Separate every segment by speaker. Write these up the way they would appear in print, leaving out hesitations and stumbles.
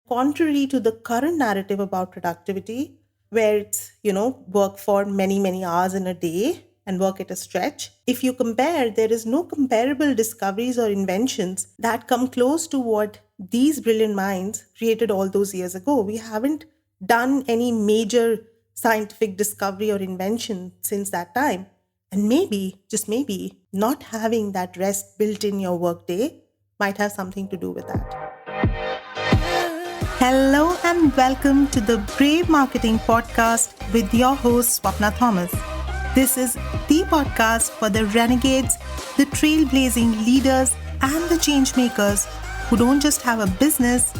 Speaker 1: Contrary to the current narrative about productivity, where it's, work for many, many hours in a day and work at a stretch, if you compare, there is no comparable discoveries or inventions that come close to what these brilliant minds created all those years ago. We haven't done any major scientific discovery or invention since that time. And maybe, just maybe, not having that rest built in your workday might have something to do with that. Hello and welcome to the Brave Marketing Podcast with your host, Swapna Thomas. This is the podcast for the renegades, the trailblazing leaders, and the change makers who don't just have a business,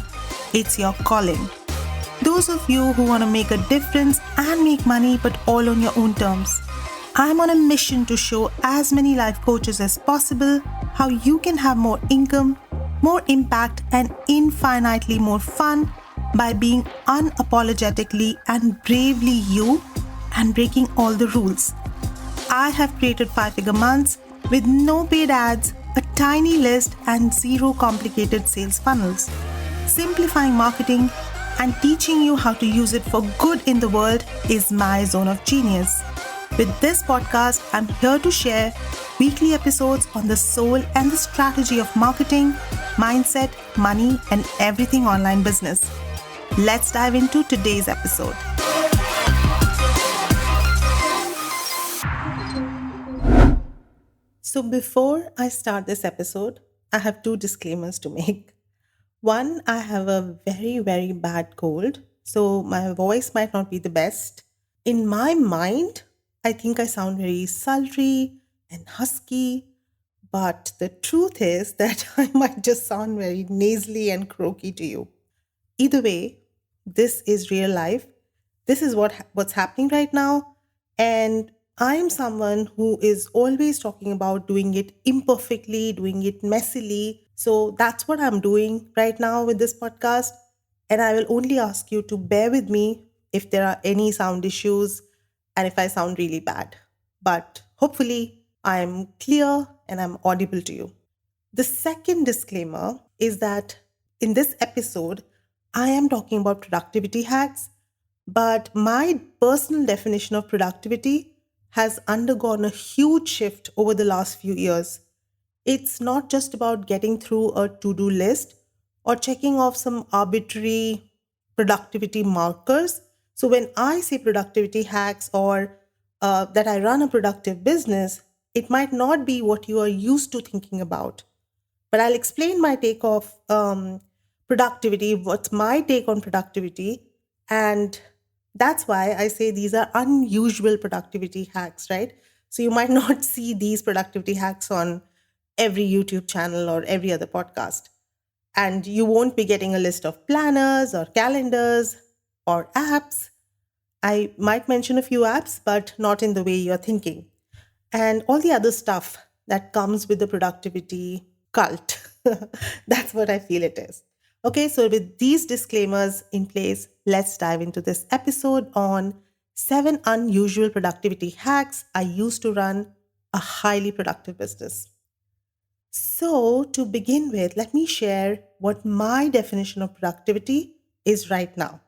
Speaker 1: it's your calling. Those of you who want to make a difference and make money, but all on your own terms. I'm on a mission to show as many life coaches as possible how you can have more income, more impact, and infinitely more fun by being unapologetically and bravely you and breaking all the rules. I have created 5-figure months with no paid ads, a tiny list, and zero complicated sales funnels. Simplifying marketing and teaching you how to use it for good in the world is my zone of genius. With this podcast, I'm here to share weekly episodes on the soul and the strategy of marketing, mindset, money, and everything online business. Let's dive into today's episode. So before I start this episode, I have 2 disclaimers to make. One, I have a very, very bad cold, so my voice might not be the best. In my mind, I think I sound very sultry and husky, but the truth is that I might just sound very nasally and croaky to you. Either way, this is real life. This is what's happening right now. And I am someone who is always talking about doing it imperfectly, doing it messily. So that's what I'm doing right now with this podcast. And I will only ask you to bear with me if there are any sound issues and if I sound really bad. But hopefully I'm clear and I'm audible to you. The second disclaimer is that in this episode, I am talking about productivity hacks, but my personal definition of productivity has undergone a huge shift over the last few years. It's not just about getting through a to-do list or checking off some arbitrary productivity markers. So when I say productivity hacks or that I run a productive business, it might not be what you are used to thinking about. But I'll explain my take of productivity, what's my take on productivity. And that's why I say these are unusual productivity hacks, right? So you might not see these productivity hacks on every YouTube channel or every other podcast. And you won't be getting a list of planners or calendars or apps. I might mention a few apps, but not in the way you're thinking. And all the other stuff that comes with the productivity cult. That's what I feel it is. Okay, so with these disclaimers in place, let's dive into this episode on 7 unusual productivity hacks I used to run a highly productive business. So, to begin with, let me share what my definition of productivity is right now.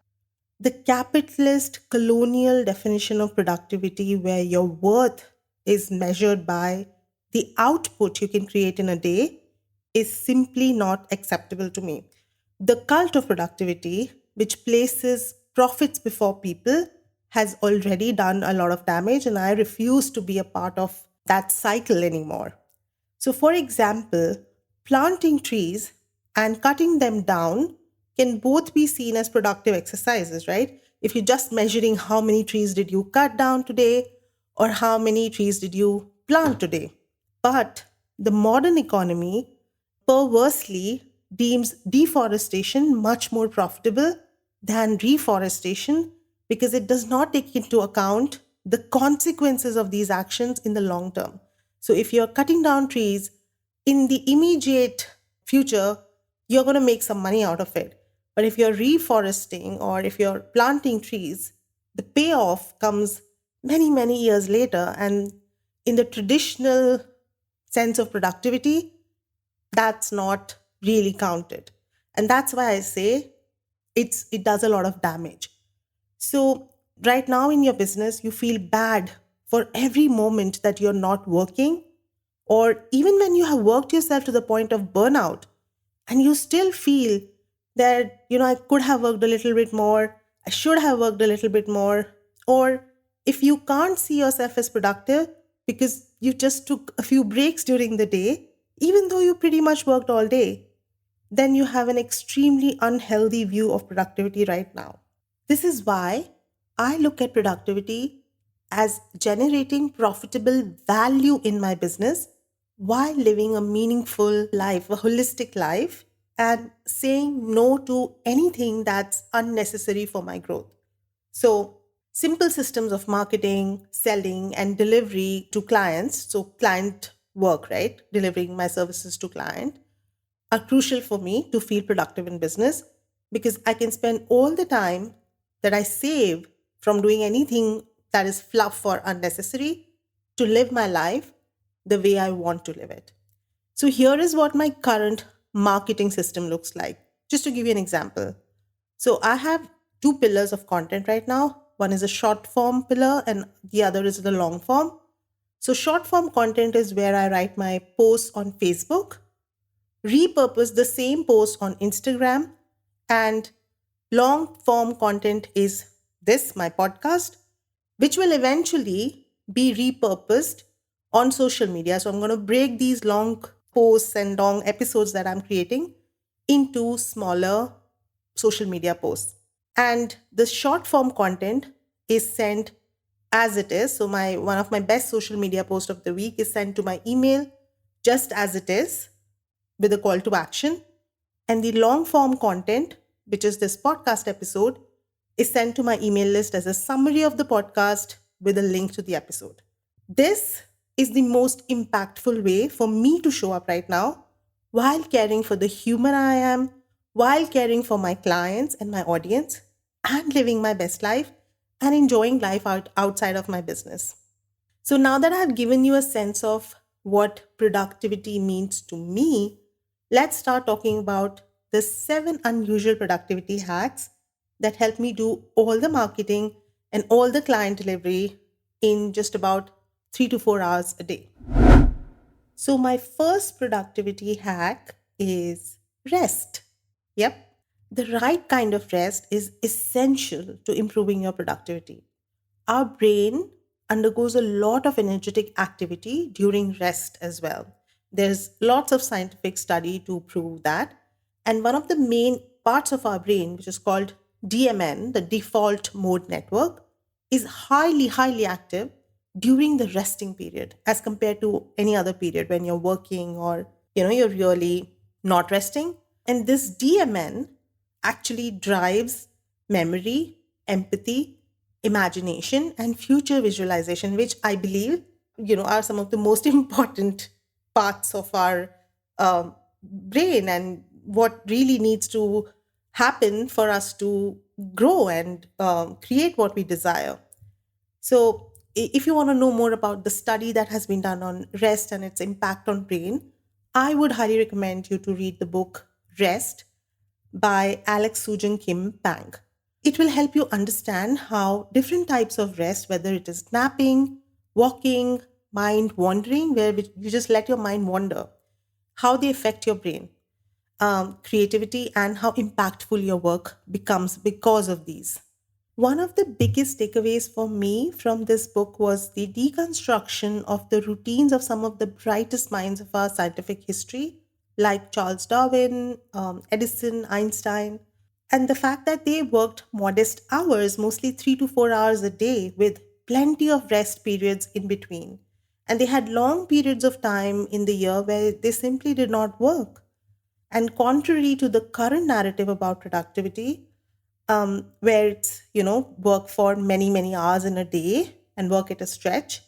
Speaker 1: The capitalist colonial definition of productivity, where your worth is measured by the output you can create in a day, is simply not acceptable to me. The cult of productivity, which places profits before people, has already done a lot of damage, and I refuse to be a part of that cycle anymore. So, for example, planting trees and cutting them down can both be seen as productive exercises, right? If you're just measuring how many trees did you cut down today or how many trees did you plant today. But the modern economy perversely deems deforestation much more profitable than reforestation because it does not take into account the consequences of these actions in the long term. So if you're cutting down trees in the immediate future, you're going to make some money out of it. But if you're reforesting or if you're planting trees, the payoff comes many, many years later. And in the traditional sense of productivity, that's not really counted. And that's why I say it does a lot of damage. So right now in your business, you feel bad for every moment that you're not working, or even when you have worked yourself to the point of burnout and you still feel that, I could have worked a little bit more, I should have worked a little bit more. Or if you can't see yourself as productive because you just took a few breaks during the day, even though you pretty much worked all day, then you have an extremely unhealthy view of productivity right now. This is why I look at productivity as generating profitable value in my business while living a meaningful life, a holistic life, and saying no to anything that's unnecessary for my growth. So, simple systems of marketing, selling, and delivery to clients, so client work, right? Delivering my services to client are crucial for me to feel productive in business because I can spend all the time that I save from doing anything that is fluff or unnecessary to live my life the way I want to live it. So, here is what my current marketing system looks like. Just to give you an example. So, I have two pillars of content right now. One is a short form pillar, and the other is the long form. So, short form content is where I write my posts on Facebook, repurpose the same post on Instagram, and long form content is this, my podcast, which will eventually be repurposed on social media. So I'm going to break these long posts and long episodes that I'm creating into smaller social media posts. And the short form content is sent as it is. So my one of my best social media post of the week is sent to my email just as it is with a call to action. And the long form content, which is this podcast episode, is sent to my email list as a summary of the podcast with a link to the episode. This is the most impactful way for me to show up right now while caring for the human I am, while caring for my clients and my audience, and living my best life and enjoying life outside of my business. So now that I've given you a sense of what productivity means to me, let's start talking about the 7 unusual productivity hacks that help me do all the marketing and all the client delivery in just about 3 to 4 hours a day. So, my first productivity hack is rest. Yep. The right kind of rest is essential to improving your productivity. Our brain undergoes a lot of energetic activity during rest as well. There's lots of scientific study to prove that. And one of the main parts of our brain, which is called DMN, the default mode network, is highly, highly active during the resting period as compared to any other period when you're working or you're really not resting. And this DMN actually drives memory, empathy, imagination, and future visualization, which I believe are some of the most important parts of our brain and what really needs to happen for us to grow and create what we desire. So, if you want to know more about the study that has been done on rest and its impact on brain, I would highly recommend you to read the book Rest by Alex Sujin Kim Pang. It will help you understand how different types of rest, whether it is napping, walking, mind wandering, where you just let your mind wander, how they affect your brain, creativity, and how impactful your work becomes because of these. One of the biggest takeaways for me from this book was the deconstruction of the routines of some of the brightest minds of our scientific history, like Charles Darwin, Edison, Einstein, and the fact that they worked modest hours, mostly 3 to 4 hours a day, with plenty of rest periods in between. And they had long periods of time in the year where they simply did not work. And contrary to the current narrative about productivity, where it's, work for many, many hours in a day and work at a stretch,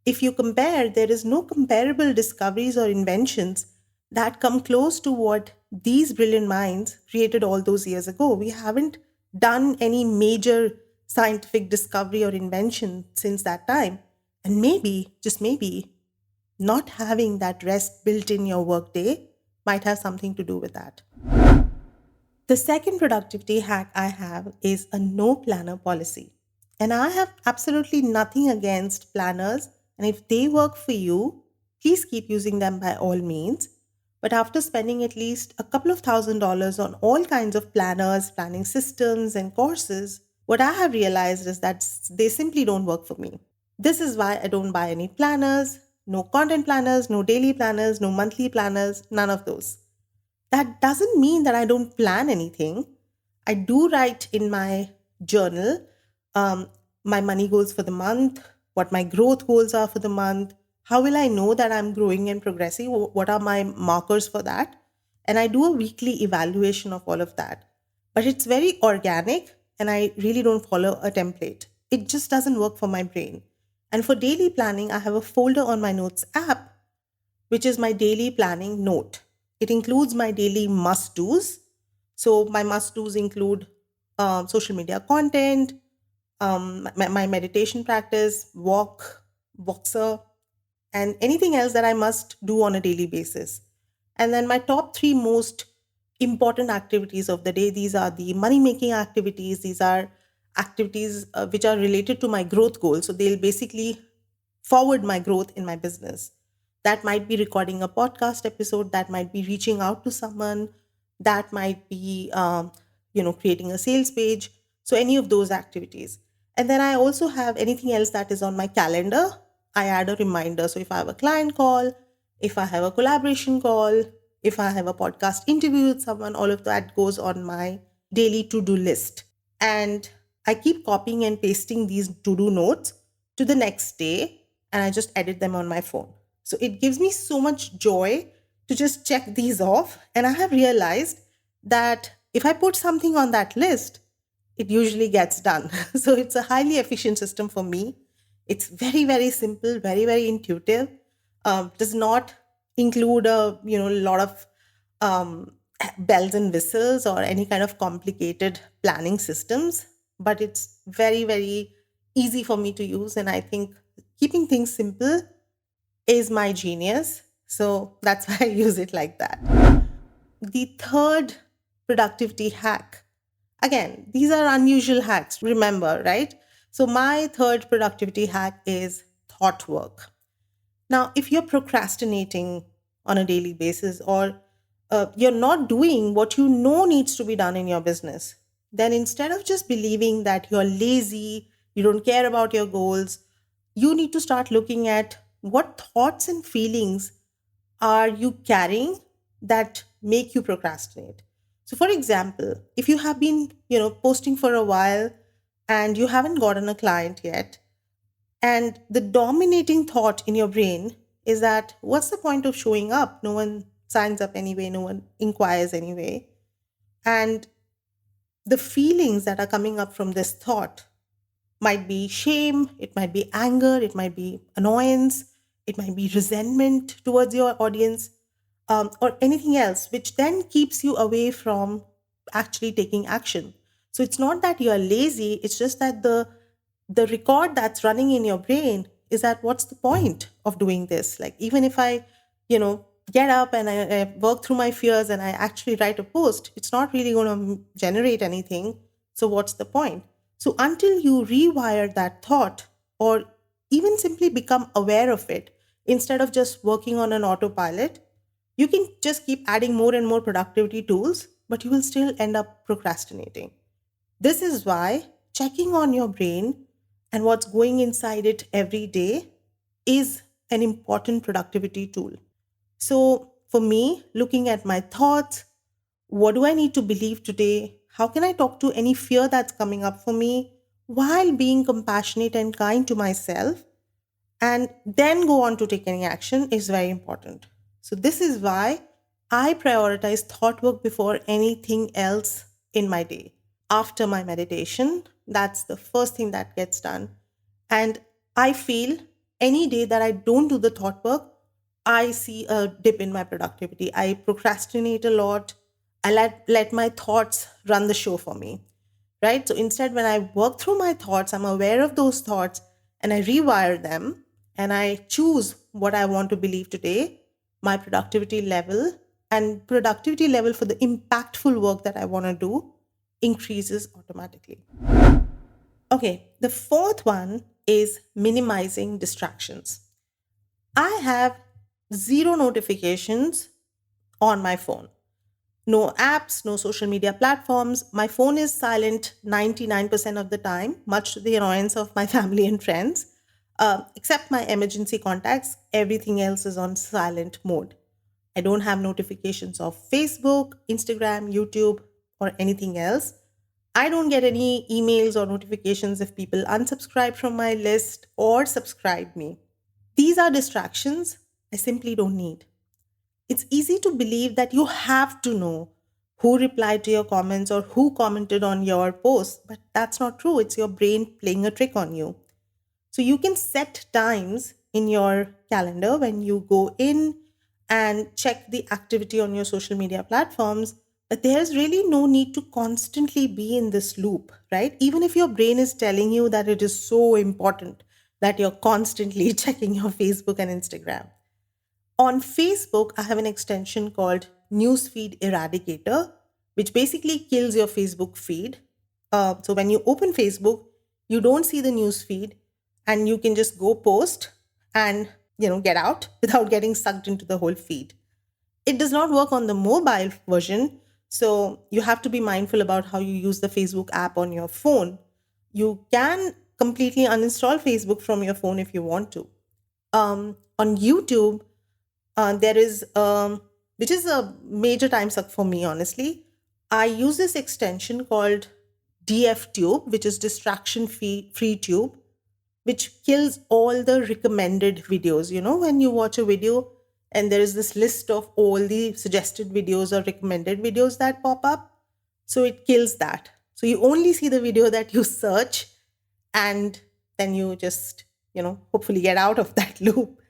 Speaker 1: if you compare, there is no comparable discoveries or inventions that come close to what these brilliant minds created all those years ago. We haven't done any major scientific discovery or invention since that time. And maybe, just maybe, not having that rest built in your workday might have something to do with that. The second productivity hack I have is a no planner policy. And I have absolutely nothing against planners. And if they work for you, please keep using them by all means. But after spending at least a couple of $1,000s on all kinds of planners, planning systems, and courses, what I have realized is that they simply don't work for me. This is why I don't buy any planners, no content planners, no daily planners, no monthly planners, none of those. That doesn't mean that I don't plan anything. I do write in my journal um, my money goals for the month, what my growth goals are for the month. How will I know that I'm growing and progressing? What are my markers for that? And I do a weekly evaluation of all of that. But it's very organic and I really don't follow a template. It just doesn't work for my brain. And for daily planning, I have a folder on my notes app which is my daily planning note. It includes my daily must do's. So, my must do's include social media content, my meditation practice, walk, boxer, and anything else that I must do on a daily basis. And then my top three most important activities of the day, these are the money making activities, these are activities which are related to my growth goals. So they'll basically forward my growth in my business. That might be recording a podcast episode, that might be reaching out to someone, that might be creating a sales page. So any of those activities. And then I also have anything else that is on my calendar. I add a reminder. So if I have a client call, if I have a collaboration call, if I have a podcast interview with someone, all of that goes on my daily to do list. And I keep copying and pasting these to do notes to the next day and I just edit them on my phone. So it gives me so much joy to just check these off. And I have realized that if I put something on that list, it usually gets done. So it's a highly efficient system for me. It's very, very simple, very, very intuitive. Does not include a lot of um, bells and whistles or any kind of complicated planning systems, but it's very, very easy for me to use. And I think keeping things simple is my genius. So that's why I use it like that. The third productivity hack. Again, these are unusual hacks, remember, right? So, my third productivity hack is thought work. Now, if you're procrastinating on a daily basis or you're not doing what you know needs to be done in your business, then instead of just believing that you're lazy, you don't care about your goals, you need to start looking at what thoughts and feelings are you carrying that make you procrastinate. So for example, if you have been posting for a while and you haven't gotten a client yet, and the dominating thought in your brain is that what's the point of showing up? No one signs up anyway, no one inquires anyway. And the feelings that are coming up from this thought might be shame, it might be anger, it might be annoyance, it might be resentment towards your audience, or anything else, which then keeps you away from actually taking action. So it's not that you are lazy, it's just that the record that's running in your brain is that what's the point of doing this? Like, even if I, get up and I work through my fears and I actually write a post, it's not really going to generate anything. So what's the point? So until you rewire that thought or even simply become aware of it, instead of just working on an autopilot, you can just keep adding more and more productivity tools, but you will still end up procrastinating. This is why checking on your brain and what's going inside it every day is an important productivity tool. So, for me, looking at my thoughts, what do I need to believe today? How can I talk to any fear that's coming up for me while being compassionate and kind to myself? And then go on to taking action is very important. So, this is why I prioritize thought work before anything else in my day. After my meditation, that's the first thing that gets done. And I feel any day that I don't do the thought work, I see a dip in my productivity. I procrastinate a lot. I let my thoughts run the show for me, right? So instead, when I work through my thoughts, I'm aware of those thoughts and I rewire them and I choose what I want to believe today, my productivity level and productivity level for the impactful work that I want to do increases automatically. Okay, the fourth one is minimizing distractions. I have zero notifications on my phone. No apps, no social media platforms. My phone is silent 99% of the time, much to the annoyance of my family and friends. Except my emergency contacts, everything else is on silent mode. I don't have notifications of Facebook, Instagram, YouTube, or anything else. I don't get any emails or notifications if people unsubscribe from my list or subscribe me. These are distractions I simply don't need. It's easy to believe that you have to know who replied to your comments or who commented on your post, but that's not true. It's your brain playing a trick on you. So you can set times in your calendar when you go in and check the activity on your social media platforms. But there's really no need to constantly be in this loop, right? Even if your brain is telling you that it is so important that you're constantly checking your Facebook and Instagram. On Facebook, I have an extension called Newsfeed Eradicator, which basically kills your Facebook feed. So when you open Facebook, you don't see the news feed, and you can just go post and get out without getting sucked into the whole feed. It does not work on the mobile version, so you have to be mindful about how you use the Facebook app on your phone. You can completely uninstall Facebook from your phone if you want to. On YouTube, there is which is a major time suck for me, honestly. I use this extension called DF Tube, which is distraction free tube, which kills all the recommended videos. When you watch a video and there is this list of all the suggested videos or recommended videos that pop up, so it kills that. So you only see the video that you search, and then you just hopefully get out of that loop.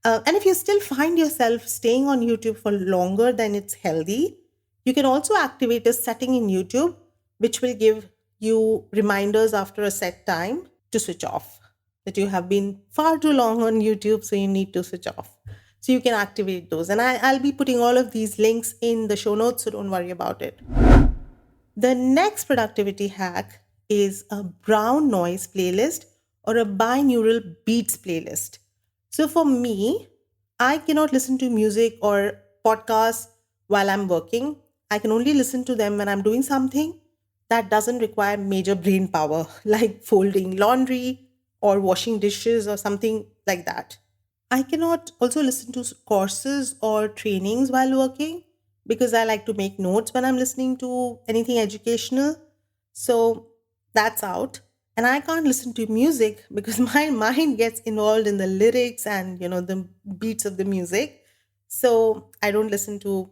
Speaker 1: And if you still find yourself staying on YouTube for longer than it's healthy, you can also activate a setting in YouTube which will give you reminders after a set time to switch off. That you have been far too long on YouTube, so you need to switch off. So you can activate those. And I'll be putting all of these links in the show notes, so don't worry about it. The next productivity hack is a brown noise playlist or a binaural beats playlist. So for me, I cannot listen to music or podcasts while I'm working. I can only listen to them when I'm doing something that doesn't require major brain power, like folding laundry or washing dishes or something like that. I cannot also listen to courses or trainings while working because I like to make notes when I'm listening to anything educational. So that's out. And I can't listen to music because my mind gets involved in the lyrics and the beats of the music. So I don't listen to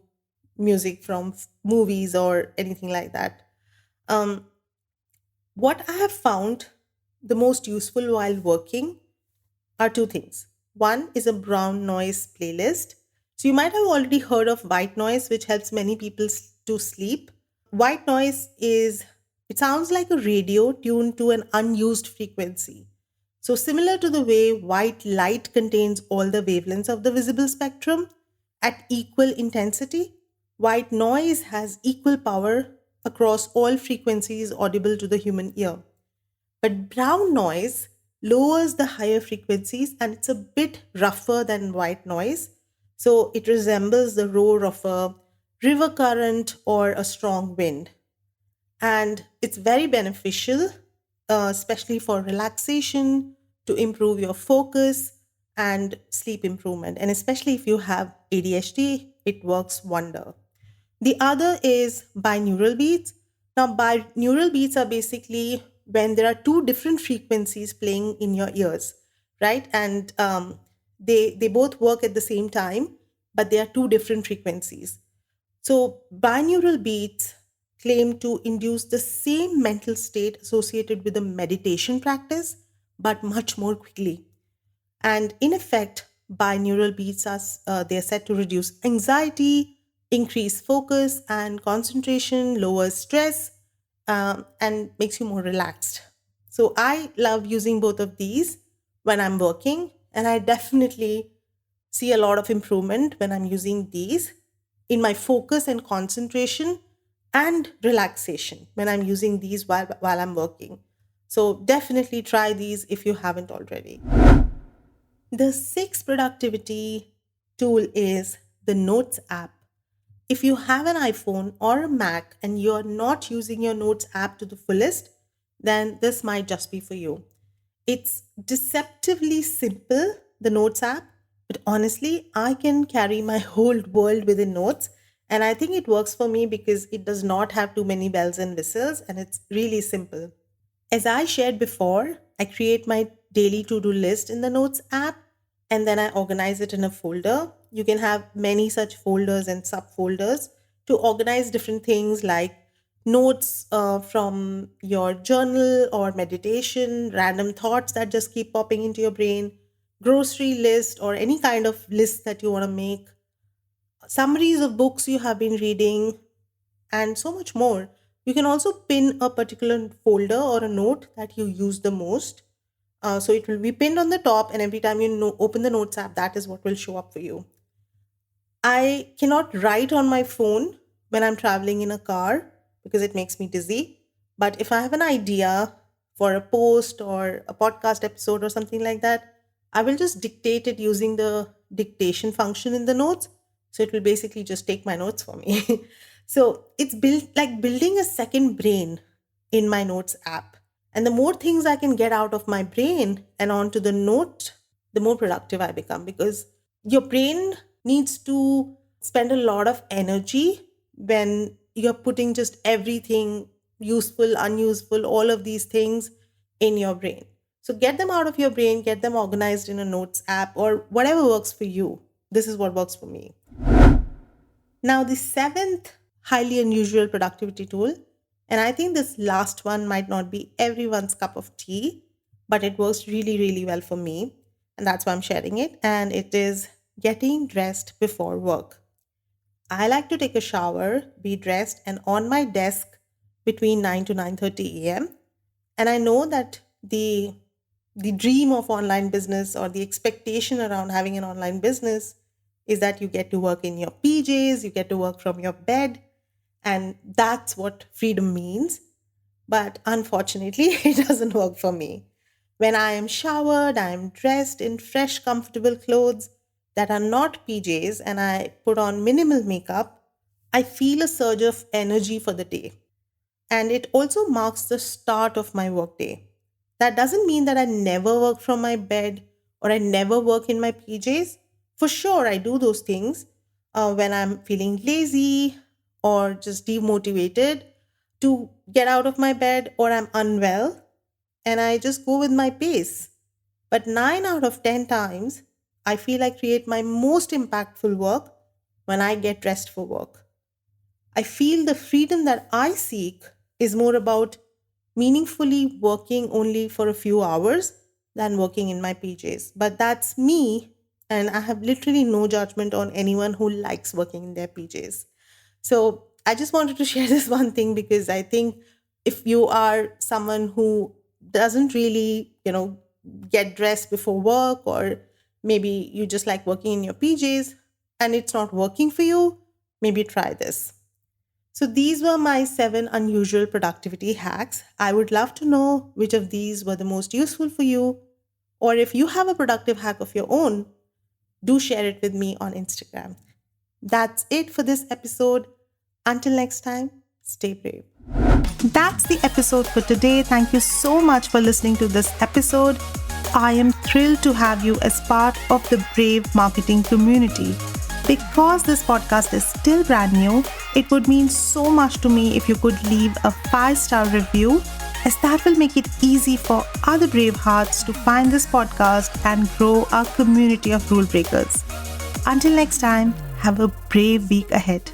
Speaker 1: music from movies or anything like that. Um, what I have found the most useful while working are two things. One is a brown noise playlist. So you might have already heard of white noise, which helps many people to sleep. White noise it sounds like a radio tuned to an unused frequency. So, similar to the way white light contains all the wavelengths of the visible spectrum at equal intensity, white noise has equal power across all frequencies audible to the human ear. But brown noise lowers the higher frequencies and it's a bit rougher than white noise. So it resembles the roar of a river current or a strong wind. And it's very beneficial, especially for relaxation, to improve your focus and sleep improvement. And especially if you have ADHD, it works wonder. The other is binaural beats. Now, binaural beats are basically when there are two different frequencies playing in your ears, right? And they both work at the same time, but they are two different frequencies. So, binaural beats claim to induce the same mental state associated with a meditation practice, but much more quickly. And in effect, binaural beats are they are said to reduce anxiety, increase focus and concentration, lower stress, and makes you more relaxed. So I love using both of these when I'm working, and I definitely see a lot of improvement when I'm using these in my focus and concentration and relaxation when I'm using these while I'm working. So definitely try these if you haven't already. The sixth productivity tool is the Notes app. If you have an iPhone or a Mac and you're not using your Notes app to the fullest, then this might just be for you. It's deceptively simple, the Notes app, but honestly, I can carry my whole world within Notes. And I think it works for me because it does not have too many bells and whistles and it's really simple. As I shared before, I create my daily to do list in the Notes app and then I organize it in a folder. You can have many such folders and subfolders to organize different things like notes from your journal or meditation, random thoughts that just keep popping into your brain, grocery list, or any kind of list that you want to make, summaries of books you have been reading, and so much more. You can also pin a particular folder or a note that you use the most. So it will be pinned on the top, and every time you open the Notes app, that is what will show up for you. I cannot write on my phone when I'm traveling in a car because it makes me dizzy. But if I have an idea for a post or a podcast episode or something like that, I will just dictate it using the dictation function in the notes. So it will basically just take my notes for me. So it's built like building a second brain in my Notes app. And the more things I can get out of my brain and onto the note, the more productive I become because your brain needs to spend a lot of energy when you're putting just everything useful, unuseful, all of these things in your brain. So get them out of your brain, get them organized in a Notes app or whatever works for you. This is what works for me. Now, the seventh highly unusual productivity tool, and I think this last one might not be everyone's cup of tea, but it works really, really well for me. And that's why I'm sharing it. And it is getting dressed before work. I like to take a shower, be dressed, and on my desk between 9 to 9:30 a.m. And I know that the dream of online business or the expectation around having an online business is that you get to work in your PJs, you get to work from your bed, and that's what freedom means. But unfortunately, it doesn't work for me. When I am showered, I am dressed in fresh, comfortable clothes that are not PJs, and I put on minimal makeup, I feel a surge of energy for the day. And it also marks the start of my workday. That doesn't mean that I never work from my bed or I never work in my PJs. For sure, I do those things when I'm feeling lazy or just demotivated to get out of my bed or I'm unwell and I just go with my pace. But 9 out of 10 times, I feel I create my most impactful work when I get dressed for work. I feel the freedom that I seek is more about meaningfully working only for a few hours than working in my PJs. But that's me, and I have literally no judgment on anyone who likes working in their PJs. So I just wanted to share this one thing because I think if you are someone who doesn't really, get dressed before work, or maybe you just like working in your PJs and it's not working for you, maybe try this. So these were my 7 unusual productivity hacks. I would love to know which of these were the most useful for you, or if you have a productive hack of your own, do share it with me on Instagram. That's it for this episode. Until next time, stay brave. That's the episode for today. Thank you so much for listening to this episode. I am thrilled to have you as part of the Brave Marketing community. Because this podcast is still brand new, it would mean so much to me if you could leave a 5-star review, as that will make it easy for other brave hearts to find this podcast and grow our community of rule breakers. Until next time, have a brave week ahead.